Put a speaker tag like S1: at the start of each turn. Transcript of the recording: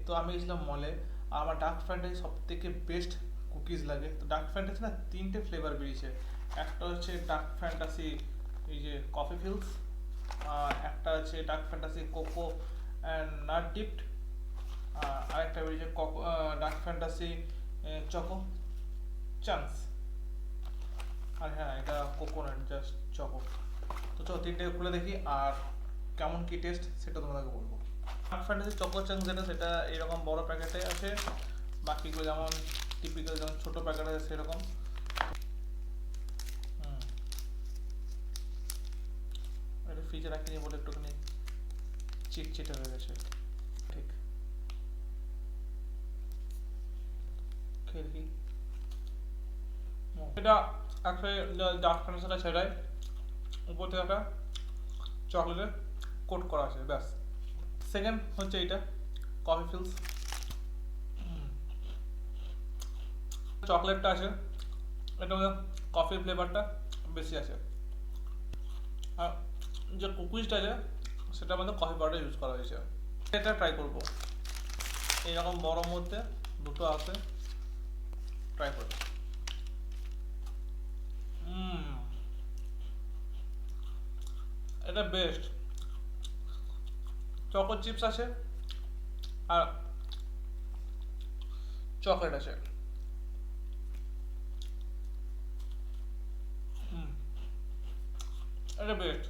S1: তো আমি গেছিলাম মলে, আর আমার ডার্ক ফ্যান্টাসি সব থেকে বেস্ট কুকিজ লাগে। তো ডার্ক ফ্যান্টাসি না তিনটে ফ্লেভার বেরিয়েছে। একটা হচ্ছে ডার্ক ফ্যান্টাসি এই যে কফি ফিলস, আর একটা আছে dark fantasy cocoa and nut dipped, আরেকটা বেরিয়েছে ডার্ক ফ্যান্টাসি চকো চান্স। আর হ্যাঁ, এটা কোকোনাট জাস্ট চকো। তো চলো তিনটে খুলে দেখি আর কেমন কি টেস্ট সেটা তোমাদেরকে বলবো। ডার্ক ফ্যান্টাসি চকো চান্স যেটা, সেটা এরকম বড় প্যাকেটে আছে, বাকিগুলো যেমন টিপিক্যাল যেমন ছোট প্যাকেট আছে সেরকম। হুম, এটা ফ্রিজে রাখিনি বলে একটুখানি চিটচিটে হয়ে গেছে। ঠিক, খেয়ে দেখি। এটা আসলে ডার্ক ফ্যান্টাসিটা সেটাই, উপর থেকে একটা চকলেটের কোট করা আছে ব্যাস। সেকেন্ড হচ্ছে এইটা কফি ফিলস, চকলেটটা আছে, এটা মধ্যে কফি ফ্লেভারটা বেশি আছে। আর যে কুকিজটা আছে সেটার মধ্যে কফি পাউডার ইউজ করা হয়েছে। এটা ট্রাই করবো, এইরকম বড় মধ্যে দুটো আছে, ট্রাই করবো। হুম, এটা বেস্ট। চকো চিপস আছে আর চকলেট আছে। হুম, এটা বেস্ট।